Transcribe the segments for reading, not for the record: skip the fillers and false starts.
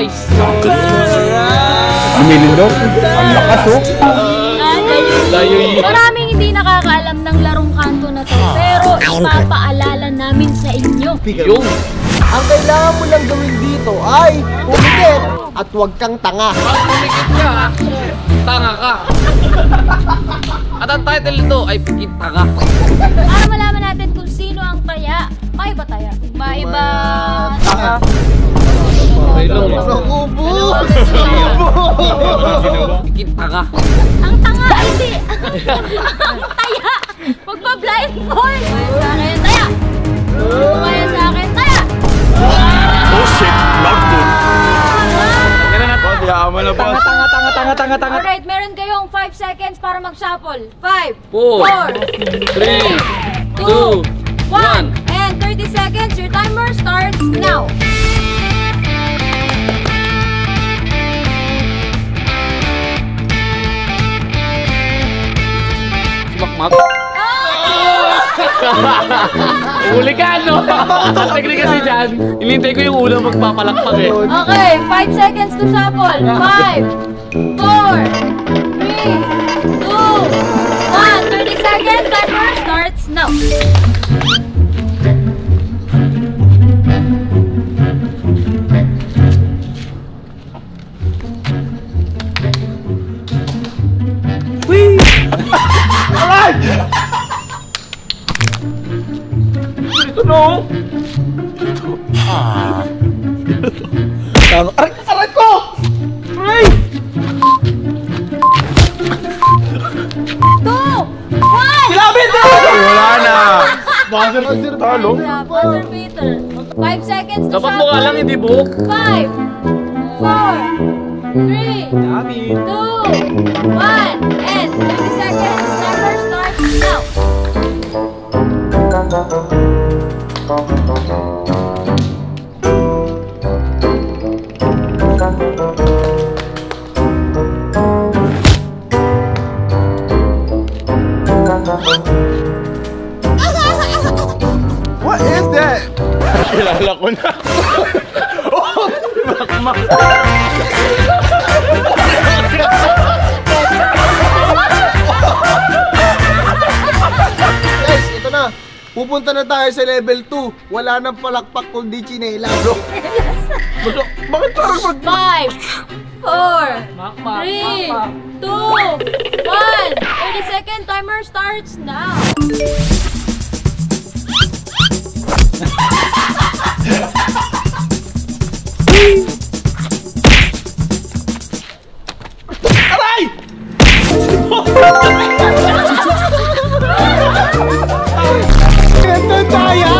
Guys! Lumilindot. Ang lakas oh. Maraming hindi nakakaalam ng larong kanto na to, pero ipapaalala namin sa inyo. Yung! Ang kailangan mo lang gawin dito ay pumikit at huwag kang tanga. Pag pumikit ka, tanga ka. At ang title nito ay Pikit Tanga. Para malaman natin kung sino ang taya. Maiba taya. Maiba tanga. Pikit Tanga. Ang tanga, hindi. Ang taya. Magpa-blindfold. Kaya sa akin, taya. Kaya sa akin, taya. Oh shit, not good. Alright, meron kayong 5 seconds para mag-shuffle. 5, 4, 3, 2, 1. And 30 seconds, your timer starts now. Makmak. Uli ka, no? Ang teknik kasi dyan, inintay ko yung unang magpapalakpak eh. Okay, 5 seconds to shuffle. 5, 4, 3, 2, 1. 30 seconds, timer starts now. Alright! Ito no? Aray ko! Aray! 2, 1. Silabit na! Wala na! Buzzer talo? Buzzer beater. 5 seconds to Dapat mo nga lang, hindi buhok. 5, 4, 3, 2, 1. And 30 seconds, timer starts now. What is that? Kilala ko na. Oh! Makmak! Guys, ito na. Pupunta na tayo sa level 2. Wala nang palakpak kundi chinela, bro. Bakit parang 5, 4, 3, 2, 1. 30 second timer starts now. Aray! Ganda tayo!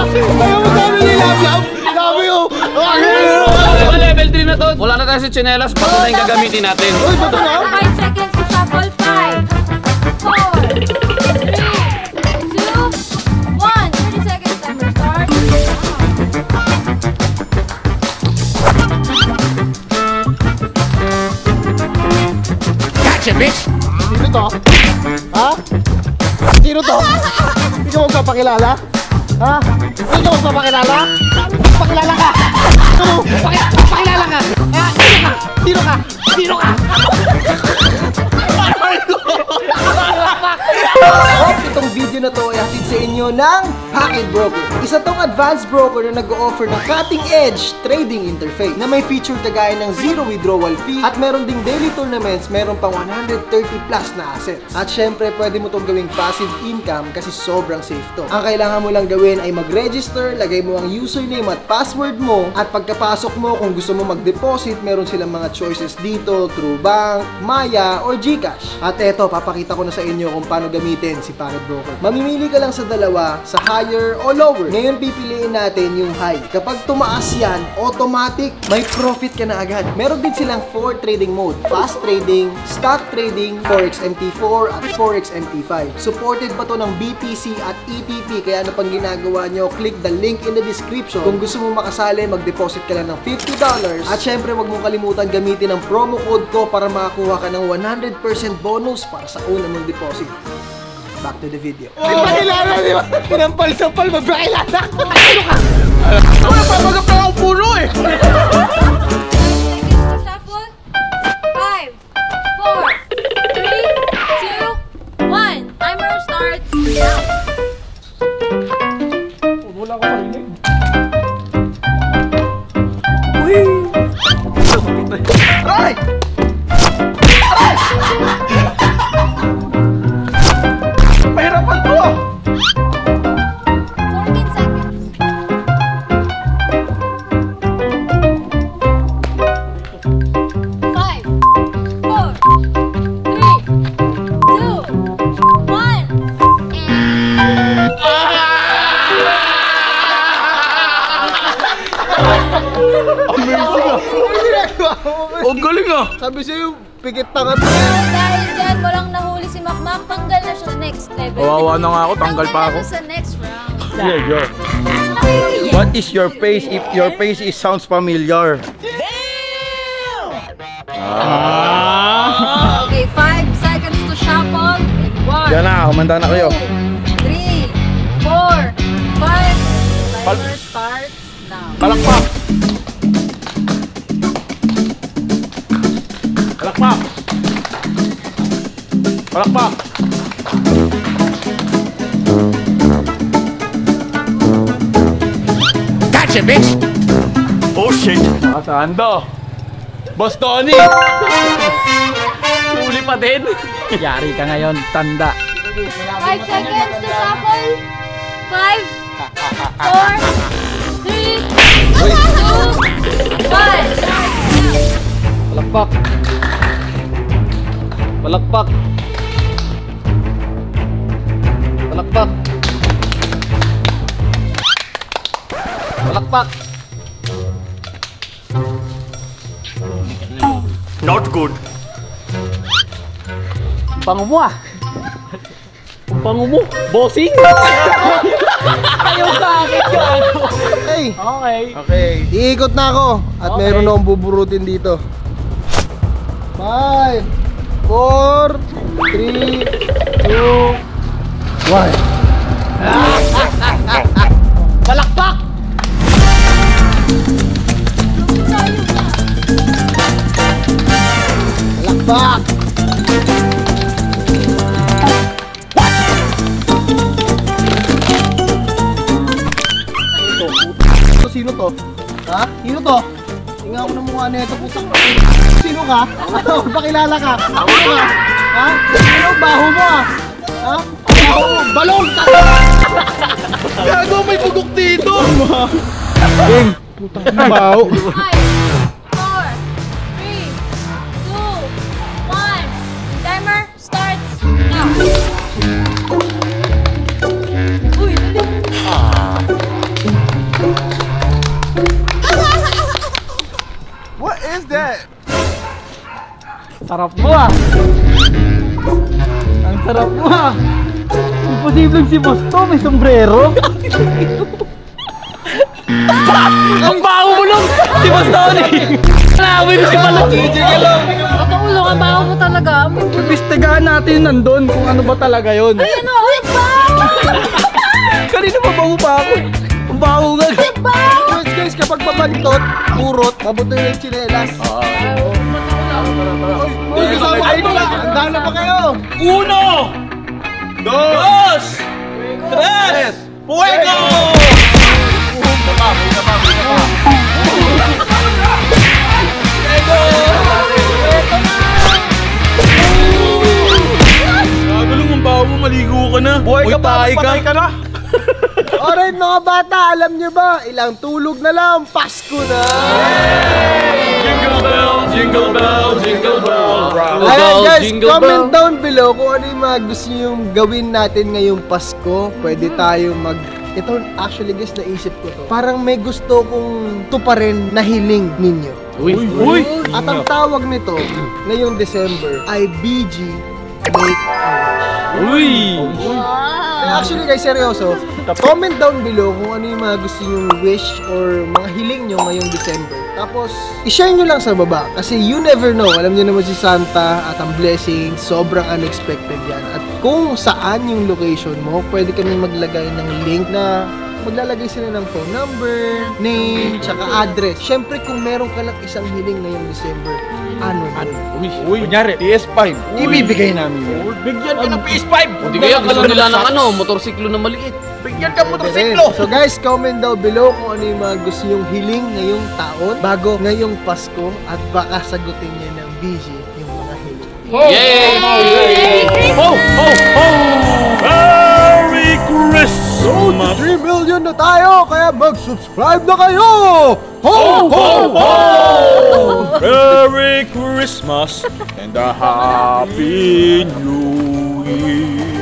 Ayaw mo kami nilablam! Sabi ko! Level 3 na to. Wala na tayo si Chinelas. Bago na yung gagamitin natin. Uy, bato na? 5 seconds to shuffle. 5, 4, 3, 2, 1. 30 seconds timer starts now. Gotcha, bitch! Sino to? Ha? Sino to? Hindi ka magpapakilala? Ha? Hindi ka magpapakilala? Pakilala ka! Pakilala ka! Ha? Sino ka? Sino ka? Itong video na to ay hatid sa inyo ng Hackett Broker. Isa tong advanced broker na nag-o-offer ng cutting-edge trading interface na may feature kagaya ng zero withdrawal fee at meron ding daily tournaments, meron pang 130 plus na assets. At syempre, pwede mo tong gawing passive income kasi sobrang safe to. Ang kailangan mo lang gawin ay mag-register, lagay mo ang username at password mo, at pagkapasok mo, kung gusto mo mag-deposit, meron silang mga choices dito, True Bank, Maya, or GCash. At eto, papakita ko na sa inyo kung paano gamitin si Hackett Broker. Mamimili ka lang sa dalawa, sa higher o lower. Ngayon pipiliin natin yung high. Kapag tumaas yan, automatic, may profit ka na agad. Meron din silang 4 trading mode. Fast trading, stock trading, Forex MT4 at Forex MT5. Supported pa to ng BTC at ETP, kaya ano pang ginagawa nyo, click the link in the description. Kung gusto mo makasali, mag-deposit ka lang ng $50. At syempre, wag mong kalimutan gamitin ang promo code ko para makakuha ka ng 100% bonus para sa una mong deposit. Back to the video. Magpakilala, di ba? Pinampal-sampal, magpakilala! Ano ka? Ano, papagap na ako puno eh! Aray! Pahirapan to! 14 seconds. 5, 4, 3, 2, 1, and... Ang galing ah. Sabi sa'yo, pikit tangat. Dahil dyan, walang nahuli si Makmak, tanggal na siya sa next level. Kawawa na nga ako, tanggal pa ako. Na siya sa next round. What is your face if your face is sounds familiar? Okay, 5 seconds to shuffle. 1, Yan na, kumanda na kayo. 2, 3, 4, 5. Timer starts now. Palakpak! Palakpak! Palakpak! Gotcha, bitch! Oh shit! Nakasaan to? Boss Tony! Huli pa din! Yari ka ngayon, tanda. 5 seconds to shuffle. 5, 4, 3, 2, 1. Palakpak. Palakpak. Palakpak. Palakpak. Not good. Pango mo ah. Pango mo. Bossing. Ayaw sa akin yun. Hey, Okay. Okay. iikot na ako. At Okay. meron akong buburutin dito. 5, 4, 3, 2, 1. Palakpak. Palakpak! Sino to? Ha? Sino to? Tingnan ko ng mukha nito, putang. Sino ka? Ano? Pakilala ka? Sino ka? Ha? Sino? Baho mo ah! Ha? Baho mo! Balong! Gago, may bugok dito! Game! Putang baho! 5, 4, 3, 2, 1. Timer starts now. Uy, dali. What is that? Sarap mo ah. Ang sarap mo ah. Imposibleng si Boss to, may sombrero. Ang baho mo lang! Si Boss Tony! Naamoy mo si Balong! Patulong ang baho mo talaga. Imbestigahan natin yung nandun kung ano ba talaga yun. Ayan o, ulit ba? Kanina mabaho pa ako. Ang baho nga. Guys, kapag mabantot, purot, mabuto yung tsinelas. Uy, kasama kayo na! Handa na pa kayo! Uno! Dos! Tres! Fuego! Gagulong ang baho mo, maligo ka na. Buhay ka pa, patay ka na. Alright mga bata, alam nyo ba? Ilang tulog na lang, Pasko na! Jingle bell, jingle bell, jingle bell. Ayan guys, Jingle comment bell. down below kung ano yung mga gusto nyo gawin natin ngayong Pasko. Pwede tayo Ito actually guys, naisip ko to. Parang may gusto kong tuparin na hiling ninyo. Uy! At ang tawag nito, ngayong December, ay BG Make a Wish. Uy! Actually guys, seryoso, comment down below kung ano yung mga gusto nyong wish or mga hiling nyo ngayong December. Tapos, i-share nyo lang sa baba kasi you never know. Alam nyo naman si Santa at ang blessing, sobrang unexpected yan. At kung saan yung location mo, pwede kami maglagay ng link na maglalagay sila ng phone number, name, tsaka address. Siyempre, kung meron ka lang isang hiling ngayong December, ano? Uy, kunyari, PS5. Ibibigay namin yun. Bigyan ka ng PS5! Hindi kaya kala nila ng motorsiklo na maliit. Bigyan ka motosiklo! So guys, comment down below kung ano yung mga gusto yung hiling ngayong taon bago ngayong Pasko at baka sagutin niya ng BG yung mga hiling. Yay! Ho! Ho! Ho! Merry Christmas! So, 3 million na tayo, kaya mag-subscribe na kayo! Ho! Ho! Ho! Merry Christmas and a Happy New Year!